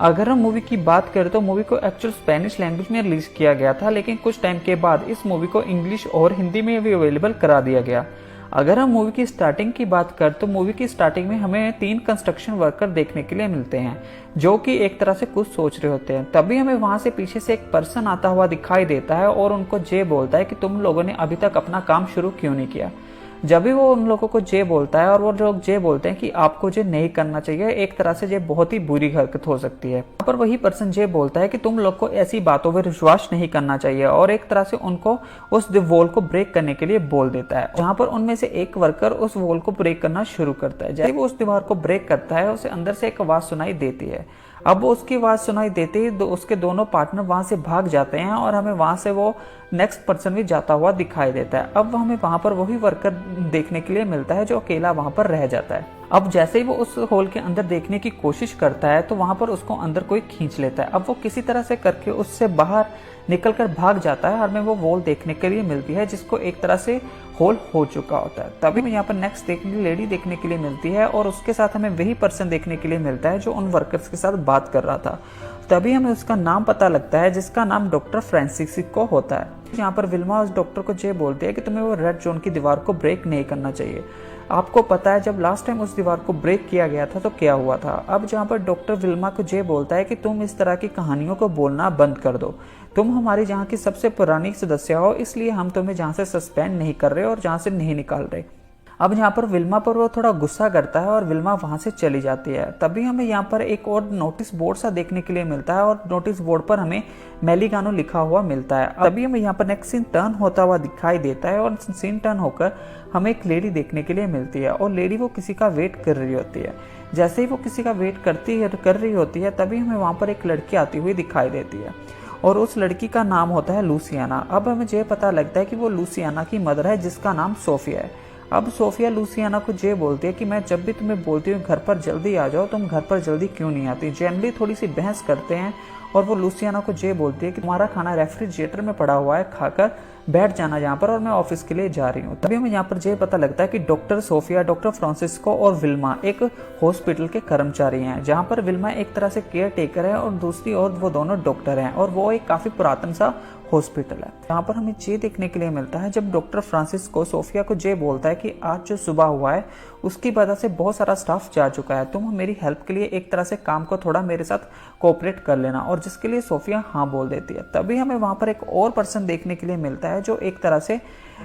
अगर हम मूवी की बात करें तो मूवी को एक्चुअल स्पेनिश लैंग्वेज में रिलीज किया गया था, लेकिन कुछ टाइम के बाद इस मूवी को इंग्लिश और हिंदी में भी अवेलेबल करा दिया गया। अगर हम मूवी की स्टार्टिंग की बात करें तो मूवी की स्टार्टिंग में हमें 3 कंस्ट्रक्शन वर्कर देखने के लिए मिलते हैं, जो कि एक तरह से कुछ सोच रहे होते हैं। तभी हमें वहां से पीछे से एक पर्सन आता हुआ दिखाई देता है और उनको जे बोलता है कि तुम लोगों ने अभी तक अपना काम शुरू क्यों नहीं किया। जब भी वो उन लोगों को जे बोलता है और वो लोग जे बोलते हैं कि आपको जे नहीं करना चाहिए, एक तरह से जे बहुत ही बुरी हरकत हो सकती है। यहाँ पर वही पर्सन जे बोलता है कि तुम लोग को ऐसी बातों पर विश्वास नहीं करना चाहिए और एक तरह से उनको उस वॉल को ब्रेक करने के लिए बोल देता है। जहाँ पर उनमें से एक वर्कर उस वॉल को ब्रेक करना शुरू करता है। जैसे वो उस दीवार को ब्रेक करता है, उसे अंदर से एक आवाज सुनाई देती है। अब वो उसकी आवाज सुनाई देते ही उसके दोनों पार्टनर वहां से भाग जाते हैं और हमें वहां से वो नेक्स्ट पर्सन भी जाता हुआ दिखाई देता है। अब हमें वहां पर वही वर्कर देखने के लिए मिलता है जो अकेला वहां पर रह जाता है। अब जैसे ही वो उस होल के अंदर देखने की कोशिश करता है तो वहां पर उसको अंदर कोई खींच लेता है। अब वो किसी तरह से करके उससे बाहर निकलकर भाग जाता है और हमें वो वॉल देखने के लिए मिलती है जिसको एक तरह से होल हो चुका होता है। तभी हमें यहाँ पर नेक्स्ट लेडी देखने के लिए मिलती है और उसके साथ हमें वही पर्सन देखने के लिए मिलता है जो उन वर्कर्स के साथ बात कर रहा था। तभी हमें उसका नाम पता लगता है जिसका नाम डॉक्टर फ्रांसिस्को होता है। यहाँ पर विल्मा उस डॉक्टर को जे बोलती है कि तुम्हें वो रेड जोन की दीवार को ब्रेक नहीं करना चाहिए। आपको पता है जब लास्ट टाइम उस दीवार को ब्रेक किया गया था तो क्या हुआ था। अब जहाँ पर डॉक्टर विल्मा को जे बोलता है कि तुम इस तरह की कहानियों को बोलना बंद कर दो। तुम हमारी जहाँ की सबसे पुरानी सदस्य हो, इसलिए हम तुम्हें जहाँ से सस्पेंड नहीं कर रहे और जहाँ से नहीं निकाल रहे। अब यहाँ पर विल्मा पर वो थोड़ा गुस्सा करता है और विल्मा वहां से चली जाती है। तभी हमें यहाँ पर एक और नोटिस बोर्ड सा देखने के लिए मिलता है और नोटिस बोर्ड पर हमें मेलिगानो लिखा हुआ मिलता है। तभी हमें यहाँ पर नेक्स्ट सीन टर्न होता हुआ दिखाई देता है और सीन टर्न होकर हमें एक लेडी देखने के लिए मिलती है और लेडी वो किसी का वेट कर रही होती है। जैसे ही वो किसी का वेट कर रही होती है तभी हमें वहां पर एक लड़की आती हुई दिखाई देती है और उस लड़की का नाम होता है लूसियाना। अब हमें ये पता लगता है कि वो लूसियाना की मदर है जिसका नाम सोफिया है। अब सोफिया लूसियाना को जे बोलती है कि मैं जब भी तुम्हें बोलती हूँ घर पर जल्दी आ जाओ, तुम घर पर जल्दी क्यों नहीं आती। जनरली थोड़ी सी बहस करते हैं और वो लूसियाना को जे बोलती है कि तुम्हारा खाना रेफ्रिजरेटर में पड़ा हुआ है, खाकर बैठ जाना यहाँ पर और मैं ऑफिस के लिए जा रही हूँ। तभी हमें यहाँ पर जे पता लगता है कि डॉक्टर सोफिया, डॉक्टर फ्रांसिस्को और विल्मा एक हॉस्पिटल के कर्मचारी हैं, जहाँ पर विल्मा एक तरह से केयर टेकर है और दूसरी ओर वो दोनों डॉक्टर हैं और वो एक काफी पुरातन सा हॉस्पिटल है। यहाँ पर हमें जे देखने के लिए मिलता है जब डॉक्टर फ्रांसिस्को सोफिया को जे बोलता है कि आज जो सुबह हुआ है उसकी वजह से बहुत सारा स्टाफ जा चुका है, तुम मेरी हेल्प के लिए एक तरह से काम को थोड़ा मेरे साथ कोऑपरेट कर लेना, और जिसके लिए सोफिया हाँ बोल देती है। तभी हमें वहां पर एक और पर्सन देखने के लिए मिलता है जो एक तरह से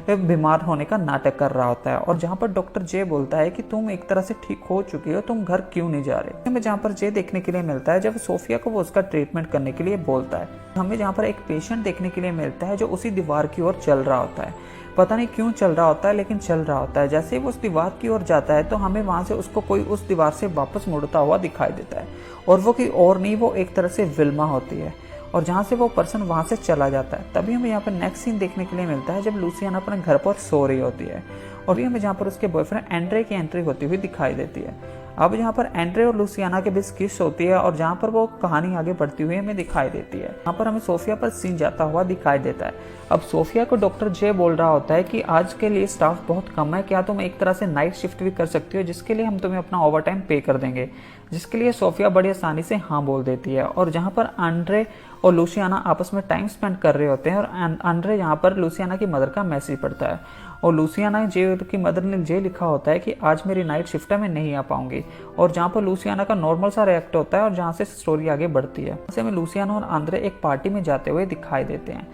बीमार होने का नाटक कर रहा होता है और जहाँ पर डॉक्टर जे बोलता है कि तुम एक तरह से ठीक हो चुकी हो, तुम घर क्यों नहीं जा रहे। हमें जहाँ पर जे देखने के लिए मिलता है जब सोफिया को वो उसका ट्रीटमेंट करने के लिए बोलता है। हमें जहाँ पर एक पेशेंट देखने के लिए मिलता है जो उसी दीवार की ओर चल रहा होता है, पता नहीं क्यों चल रहा होता है लेकिन चल रहा होता है। जैसे ही वो उस दीवार की ओर जाता है तो हमें वहां से उसको कोई उस दीवार से वापस मुड़ता हुआ दिखाई देता है और वो कोई और नहीं, वो एक तरह से विल्मा होती है और जहाँ से वो पर्सन वहां से चला जाता है। तभी हमें यहाँ पर नेक्स्ट सीन देखने के लिए मिलता है जब लूसियाना अपने घर पर सो रही होती है और भी हमें जहाँ पर उसके बॉयफ्रेंड एंड्रे की एंट्री होती हुई दिखाई देती है। अब यहाँ पर एंड्रे और लूसियाना के बीच किस होती है और जहाँ पर वो कहानी आगे बढ़ती हुई हमें दिखाई देती है। यहाँ पर हमें सोफिया पर सीन जाता हुआ दिखाई देता है। अब सोफिया को डॉक्टर जे बोल रहा होता है कि आज के लिए स्टाफ बहुत कम है, क्या तुम एक तरह से नाइट शिफ्ट भी कर सकती हो जिसके लिए हम तुम्हें अपना ओवर टाइम पे कर देंगे, जिसके लिए सोफिया बड़ी आसानी से हाँ बोल देती है। और जहाँ पर एंड्रे और लूसियाना आपस में टाइम स्पेंड कर रहे होते हैं और एंड्रे यहाँ पर लूसियाना की मदर का मैसेज पढ़ता है और लूसियाना जे की मदर ने जे लिखा होता है कि आज मेरी नाइट शिफ्ट है, मैं नहीं आ पाऊंगी, और जहाँ पर लूसियाना का नॉर्मल सा रिएक्ट होता है और जहाँ से स्टोरी आगे बढ़ती है। जैसे हमें लूसियाना और आंद्रे एक पार्टी में जाते हुए दिखाई देते हैं।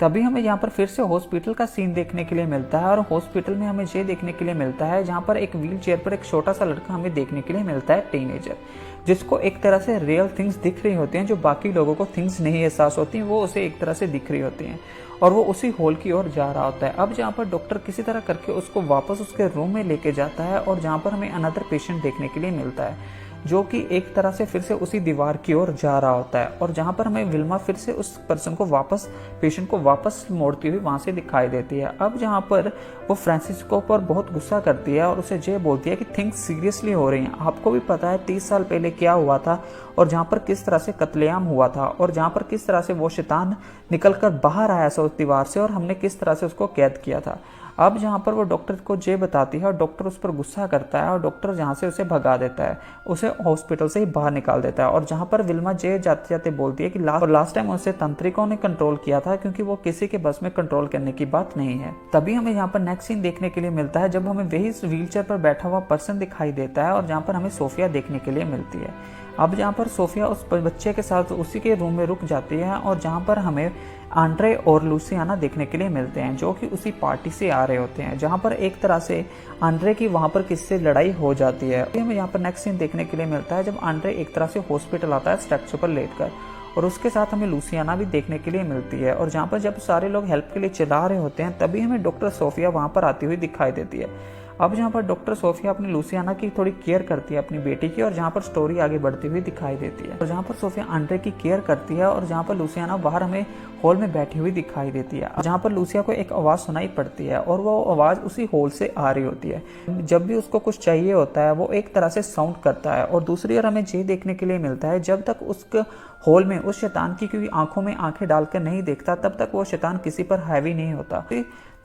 तभी हमें यहाँ पर फिर से हॉस्पिटल का सीन देखने के लिए मिलता है और हॉस्पिटल में हमें ये देखने के लिए मिलता है जहाँ पर एक व्हील चेयर पर एक छोटा सा लड़का हमें देखने के लिए मिलता है, टीनेजर, जिसको एक तरह से रियल थिंग्स दिख रही होती हैं जो बाकी लोगों को थिंग्स नहीं एहसास होती हैं, वो उसे एक तरह से दिख रही होती हैं और वो उसी हॉल की ओर जा रहा होता है। अब जहाँ पर डॉक्टर किसी तरह करके उसको वापस उसके रूम में लेके जाता है और जहाँ पर हमें अनदर पेशेंट देखने के लिए मिलता है जो कि एक तरह से फिर से उसी दीवार की ओर जा रहा होता है और जहाँ पर हमें विल्मा फिर से उस पर्सन को वापस, पेशेंट को वापस मोड़ती हुई वहां से दिखाई देती है। अब जहाँ पर वो फ्रांसिस्को पर बहुत गुस्सा करती है और उसे ये बोलती है कि थिंग्स सीरियसली हो रही हैं, आपको भी पता है 30 साल पहले क्या हुआ था और जहाँ पर किस तरह से कत्लेआम हुआ था और जहाँ पर किस तरह से वो शैतान निकल कर बाहर आया था उस दीवार से और हमने किस तरह से उसको कैद किया था। अब जहाँ पर वो डॉक्टर को जे बताती है और डॉक्टर उस पर गुस्सा करता है और डॉक्टर जहाँ से उसे भगा देता है, उसे हॉस्पिटल से ही बाहर निकाल देता है। और जहाँ पर विल्मा जे जाते जाते बोलती है कि लास्ट टाइम उसे तंत्रिकों ने कंट्रोल किया था, क्योंकि वो किसी के बस में कंट्रोल करने की बात नहीं है। तभी हमें यहाँ पर नेक्स्ट सीन देखने के लिए मिलता है जब हमें वही व्हीलचेयर पर बैठा हुआ पर्सन दिखाई देता है और जहाँ पर हमें सोफिया देखने के लिए मिलती है। अब जहाँ पर सोफिया उस बच्चे के साथ उसी के रूम में रुक जाती है और जहाँ पर हमें आंड्रे और लूसियाना देखने के लिए मिलते हैं, जो कि उसी पार्टी से आ रहे होते हैं, जहाँ पर एक तरह से आंड्रे की वहाँ पर किससे लड़ाई हो जाती है। हमें यहाँ पर नेक्स्ट सीन देखने के लिए मिलता है जब आंड्रे एक तरह से हॉस्पिटल आता है स्ट्रक्चर पर लेटकर, और उसके साथ हमें लूसियाना भी देखने के लिए मिलती है। और जहाँ पर जब सारे लोग हेल्प के लिए चिल्ला रहे होते हैं तभी हमें डॉक्टर सोफिया वहाँ पर आती हुई दिखाई देती है। अब जहाँ पर डॉक्टर सोफिया अपनी लूसियाना की थोड़ी केयर करती है अपनी बेटी की, और जहाँ पर स्टोरी आगे बढ़ती हुई दिखाई देती है। और जहाँ पर सोफिया आंड्रे की केयर करती है और जहाँ पर लूसियाना बाहर हमें हॉल में बैठी हुई दिखाई देती है, जहाँ पर लूसिया को एक आवाज़ सुनाई पड़ती है और वो आवाज़ उसी हॉल से आ रही होती है। जब भी उसको कुछ चाहिए होता है वो एक तरह से साउंड करता है। और दूसरी ओर हमें ये देखने के लिए मिलता है जब तक उस हॉल में उस शैतान की क्योंकि आंखों में आंखें डालकर नहीं देखता तब तक वो शैतान किसी पर हावी नहीं होता।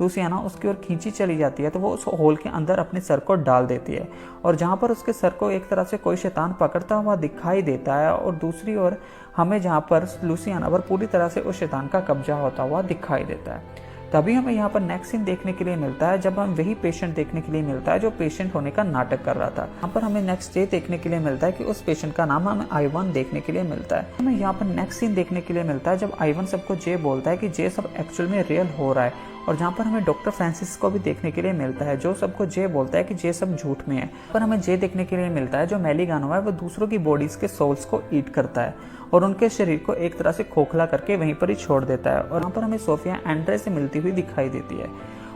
लूसियाना उसकी ओर खींची चली जाती है तो वो उस होल के अंदर अपने सर को डाल देती है, और जहाँ पर उसके सर को एक तरह से कोई शैतान पकड़ता हुआ दिखाई देता है। और दूसरी ओर हमें जहाँ पर लूसियाना पर पूरी तरह से उस शैतान का कब्जा होता हुआ दिखाई देता है। तभी हमें यहाँ पर नेक्स्ट सीन देखने के लिए मिलता है जब हम वही पेशेंट देखने के लिए मिलता है जो पेशेंट होने का नाटक कर रहा था। यहाँ पर हमें नेक्स्ट डे देखने के लिए मिलता है कि उस पेशेंट का नाम हमें आइवन देखने के लिए मिलता है। हमें यहाँ पर नेक्स्ट सीन देखने के लिए मिलता है जब आइवन सबको जे बोलता है कि जे सब एक्चुअल में रियल हो रहा है, और जहाँ पर हमें डॉक्टर फ्रांसिस को भी देखने के लिए मिलता है जो सबको जे बोलता है कि जे सब झूठ में है। पर हमें जे देखने के लिए मिलता है जो मैलीगानो है वो दूसरों की बॉडीज के सोल्स को ईट करता है और उनके शरीर को एक तरह से खोखला करके वहीं पर ही छोड़ देता है। और यहाँ पर हमें सोफिया एंड्रे से मिलती हुई दिखाई देती है,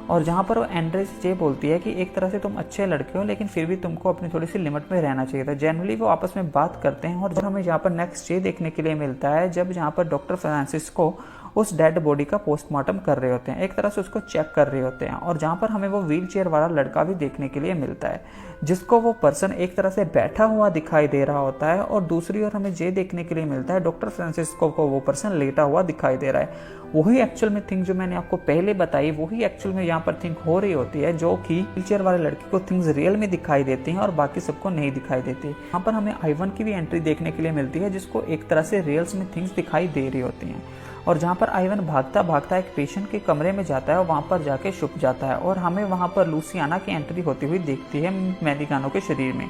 और जहाँ पर वो एंड्रे से ये बोलती है कि एक तरह से तुम अच्छे लड़के हो लेकिन फिर भी तुमको अपनी थोड़ी सी लिमिट में रहना चाहिए था। जनरली वो आपस में बात करते हैं। और जब हमें यहाँ पर नेक्स्ट ये देखने के लिए मिलता है जब जहाँ पर डॉक्टर फ्रांसिस को उस डेड बॉडी का पोस्टमार्टम कर रहे होते हैं, एक तरह से उसको चेक कर रहे होते हैं, और जहाँ पर हमें वो व्हील चेयर वाला लड़का भी देखने के लिए मिलता है जिसको वो पर्सन एक तरह से बैठा हुआ दिखाई दे रहा होता है। और दूसरी ओर हमें ये देखने के लिए मिलता है डॉक्टर फ्रांसिस्को को वो पर्सन लेटा हुआ दिखाई दे रहा है। वही एक्चुअल में थिंग जो मैंने आपको पहले बताई वही एक्चुअल में यहाँ पर थिंग हो रही होती है, जो कि व्हीलचेयर वाले लड़के को थिंग्स रियल में दिखाई देती हैं और बाकी सबको नहीं दिखाई देती। यहाँ पर हमें आइवन की भी एंट्री देखने के लिए मिलती है जिसको एक तरह से रियल्स में थिंग्स दिखाई दे रही होती हैं, और जहाँ पर आइवन भागता भागता एक पेशेंट के कमरे में जाता है और वहाँ पर जाके छुप जाता है, और हमें वहाँ पर लूसियाना की एंट्री होती हुई दिखती है मैलीगानो के शरीर में।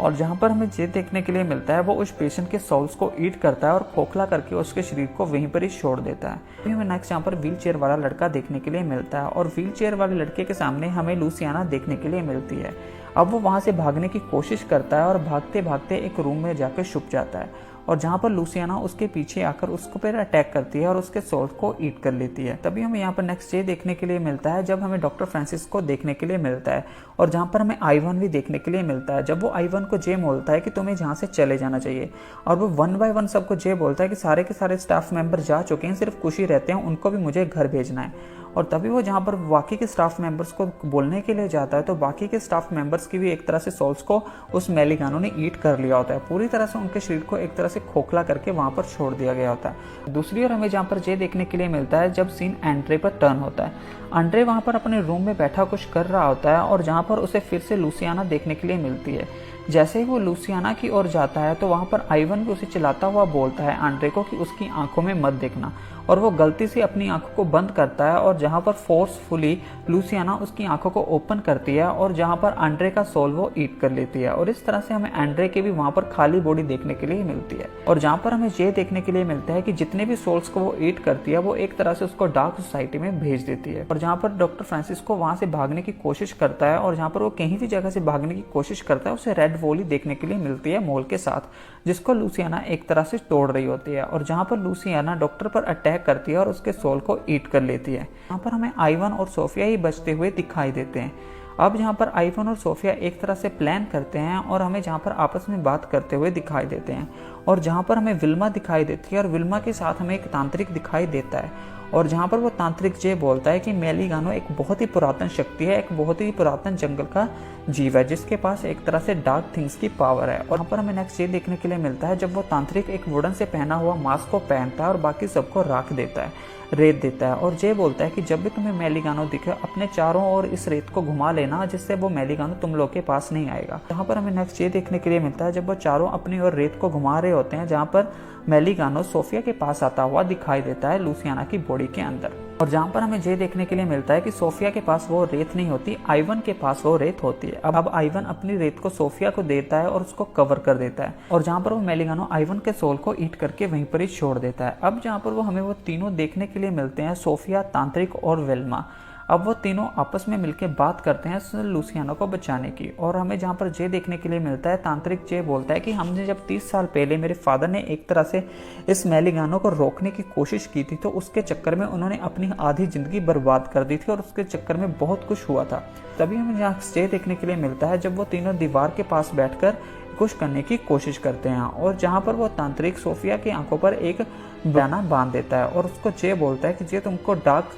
और जहाँ पर हमें ये देखने के लिए मिलता है वो उस पेशेंट के सोल्स को ईट करता है और खोखला करके उसके शरीर को वहीं पर ही छोड़ देता है। अभी हमें नेक्स्ट यहाँ पर व्हील चेयर वाला लड़का देखने के लिए मिलता है, और व्हील चेयर वाले लड़के के सामने हमें लूसियाना देखने के लिए मिलती है। अब वो वहाँ से भागने की कोशिश करता है और भागते भागते एक रूम में जाकर छुप जाता है, और जहाँ पर लूसियाना उसके पीछे आकर उसको पर अटैक करती है और उसके सोल को ईट कर लेती है। तभी हमें यहाँ पर नेक्स्ट ये देखने के लिए मिलता है जब हमें डॉक्टर फ्रांसिस को देखने के लिए मिलता है, और जहाँ पर हमें आइवन भी देखने के लिए मिलता है जब वो आइवन को जे बोलता है कि तुम्हें जहाँ से चले जाना चाहिए, और वो वन बाय वन सबको जे बोलता है कि सारे के सारे स्टाफ मेंबर जा चुके हैं, सिर्फ खुशी रहते हैं, उनको भी मुझे घर भेजना है। और तभी वो जहाँ पर बाकी के स्टाफ मेंबर्स को बोलने के लिए जाता है तो बाकी के स्टाफ मेंबर्स की भी एक तरह से सोल्स को उस मैलीगानो ने ईट कर लिया होता है, पूरी तरह से उनके शरीर को एक तरह से खोखला करके वहाँ पर छोड़ दिया गया होता है। दूसरी ओर हमें जहाँ पर ये देखने के लिए मिलता है जब सीन एंड्रे पर टर्न होता है। एंड्रे वहाँ पर अपने रूम में बैठा कुछ कर रहा होता है, और जहाँ पर उसे फिर से लूसियाना देखने के लिए मिलती है। जैसे ही वो लूसियाना की ओर जाता है तो वहाँ पर आइवन भी उसे चिल्लाता हुआ बोलता है एंड्रे को कि उसकी आंखों में मत देखना, और वो गलती से अपनी आंखों को बंद करता है, और जहाँ पर फोर्सफुली लूसियाना उसकी आंखों को ओपन करती है और जहाँ पर एंड्रे का सोल वो ईट कर लेती है। और इस तरह से हमें एंड्रे की भी वहाँ पर खाली बॉडी देखने के लिए मिलती है, और जहाँ पर हमें ये देखने के लिए मिलता है कि जितने भी सोल्स को वो ईट करती है वो एक तरह से उसको डार्क सोसाइटी में भेज देती है। और जहाँ पर डॉक्टर फ्रांसिस को वहाँ से भागने की कोशिश करता है, और जहाँ पर वो कहीं भी जगह से भागने की कोशिश करता है उसे रेड वॉली देखने के लिए मिलती है मॉल के साथ, जिसको लूसियाना एक तरह से तोड़ रही होती है, और जहाँ पर लूसियाना डॉक्टर पर अटैक करती है और उसके सोल को ईट कर लेती है। यहाँ पर हमें आइवन और सोफिया ही बचते हुए दिखाई देते हैं। अब जहाँ पर आइवन और सोफिया एक तरह से प्लान करते हैं और हमें जहाँ पर आपस में बात करते हुए दिखाई देते हैं, और जहाँ पर हमें विल्मा दिखाई देती है और विल्मा के साथ हमें एक तांत्रिक दिखाई देता है, और जहाँ पर वो तांत्रिक जे बोलता है कि मेलिगानो एक बहुत ही पुरातन शक्ति है, एक बहुत ही पुरातन जंगल का जीव है जिसके पास एक तरह से डार्क थिंग्स की पावर है। और यहाँ पर हमें नेक्स्ट ये देखने के लिए मिलता है जब वो तांत्रिक एक वुडन से पहना हुआ मास्क को पहनता है और बाकी सबको राख देता है, रेत देता है, और जे बोलता है कि जब भी तुम्हें मेलिगानो दिखे अपने चारों ओर इस रेत को घुमा लेना जिससे वो मेलिगानो तुम लोग के पास नहीं आएगा। यहाँ पर हमें नेक्स्ट ये देखने के लिए मिलता है जब वो चारों अपनी ओर रेत को घुमा रहे होते हैं जहाँ पर मेलिगानो सोफिया के पास आता हुआ दिखाई देता है लूसियाना की बॉडी के अंदर। और जहाँ पर हमें ये देखने के लिए मिलता है कि सोफिया के पास वो रेत नहीं होती, आइवन के पास वो रेत होती है। अब आइवन अपनी रेत को सोफिया को देता है और उसको कवर कर देता है, और जहाँ पर वो मेलिगानो आइवन के सोल को ईट करके वहीं पर ही छोड़ देता है। अब जहाँ पर वो हमें वो तीनों देखने के लिए मिलते हैं, सोफिया, तांत्रिक और वेल्मा। अब वो तीनों आपस में मिलकर बात करते हैं लूसियाना को बचाने की। और हमें जहाँ पर जे देखने के लिए मिलता है, तांत्रिक जे बोलता है कि हमने जब 30 साल पहले मेरे फादर ने एक तरह से इस मेलिगानो को रोकने की कोशिश की थी तो उसके चक्कर में उन्होंने अपनी आधी जिंदगी बर्बाद कर दी थी और उसके चक्कर में बहुत कुछ हुआ था। तभी हमें यहाँ जे देखने के लिए मिलता है जब वो तीनों दीवार के पास बैठकर कुछ करने की कोशिश करते हैं, और जहाँ पर वो तांत्रिक सोफिया की आंखों पर एक बयाना बांध देता है और उसको जे बोलता है कि जे तुमको डार्क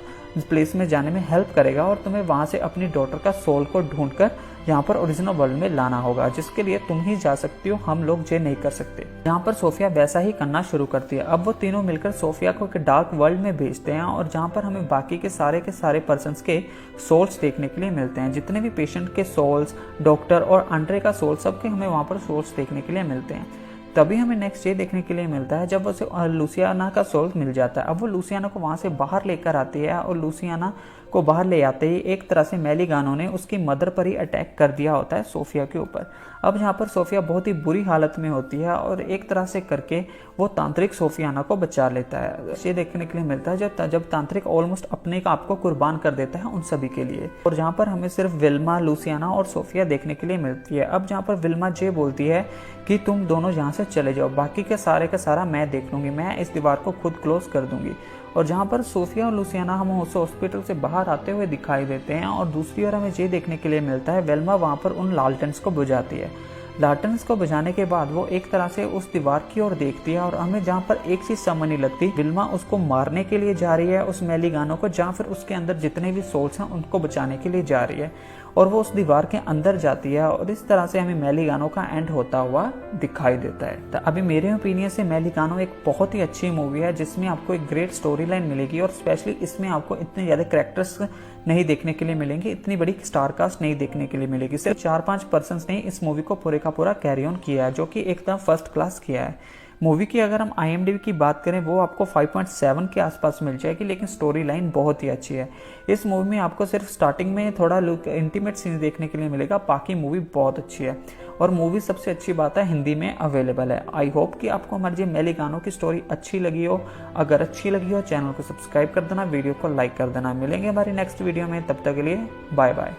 प्लेस में जाने में हेल्प करेगा और तुम्हें वहां से अपनी डॉटर का सोल को ढूंढकर यहाँ पर ओरिजिनल वर्ल्ड में लाना होगा, जिसके लिए तुम ही जा सकती हो, हम लोग ये नहीं कर सकते। यहाँ पर सोफिया वैसा ही करना शुरू करती है। अब वो तीनों मिलकर सोफिया को एक डार्क वर्ल्ड में भेजते हैं, और जहाँ पर हमें बाकी के सारे पर्सन्स के सोल्स देखने के लिए मिलते हैं। जितने भी पेशेंट के सोल्स, डॉक्टर और अंड्रे का सोल, सबके हमें वहाँ पर सोल्स देखने के लिए मिलते हैं। तभी हमें नेक्स्ट ये देखने के लिए मिलता है जब उसे लूसियाना का सोल मिल जाता है। अब वो लूसियाना को वहाँ से बाहर लेकर आती है, और लूसियाना को बाहर ले आते ही एक तरह से मेलिगानो ने उसकी मदर पर ही अटैक कर दिया होता है, सोफिया के ऊपर। अब यहाँ पर सोफिया बहुत ही बुरी हालत में होती है और एक तरह से करके वो तांत्रिक सोफियाना को बचा लेता है। ये देखने के लिए मिलता है जब तांत्रिक ऑलमोस्ट अपने आप को कुर्बान कर देता है उन सभी के लिए। और जहाँ पर हमें सिर्फ विल्मा, लूसियाना और सोफिया देखने के लिए मिलती है। अब जहाँ पर विल्मा जे बोलती है कि तुम दोनों यहाँ से चले जाओ, बाकी का सारा मैं देख लूंगी, मैं इस दीवार को खुद क्लोज कर दूंगी। और जहाँ पर सोफिया और लूसियाना हम उस हॉस्पिटल से बाहर आते हुए दिखाई देते हैं, और दूसरी ओर हमें ये देखने के लिए मिलता है वेल्मा वहाँ पर उन लालटेन्स को बुझाती है। लालटेन्स को बुझाने के बाद वो एक तरह से उस दीवार की ओर देखती है, और हमें जहाँ पर एक चीज समझ नहीं लगती, विल्मा उसको मारने के लिए जा रही है उस मेलिगानो को, जहाँ फिर उसके अंदर जितने भी सोल्स हैं उनको बचाने के लिए जा रही है, और वो उस दीवार के अंदर जाती है। और इस तरह से हमें मेलिगानो का एंड होता हुआ दिखाई देता है। तो अभी मेरे ओपिनियन से मेलिगानो एक बहुत ही अच्छी मूवी है जिसमें आपको एक ग्रेट स्टोरी लाइन मिलेगी, और स्पेशली इसमें आपको इतने ज़्यादा कैरेक्टर्स नहीं देखने के लिए मिलेंगे, इतनी बड़ी स्टार कास्ट नहीं देखने के लिए मिलेगी। सिर्फ 4-5 पर्सन्स ने इस मूवी को पूरे का पूरा कैरी ऑन किया है, जो कि एकदम फर्स्ट क्लास किया है। मूवी की अगर हम IMDb की बात करें वो आपको 5.7 के आसपास मिल जाएगी, लेकिन स्टोरी लाइन बहुत ही अच्छी है। इस मूवी में आपको सिर्फ स्टार्टिंग में थोड़ा इंटीमेट सीन देखने के लिए मिलेगा, बाकी मूवी बहुत अच्छी है। और मूवी सबसे अच्छी बात है हिंदी में अवेलेबल है। आई होप कि आपको हमारी ये मेलिगानो की स्टोरी अच्छी लगी हो। अगर अच्छी लगी हो चैनल को सब्सक्राइब कर देना, वीडियो को लाइक कर देना। मिलेंगे हमारी नेक्स्ट वीडियो में, तब तक के लिए बाय बाय।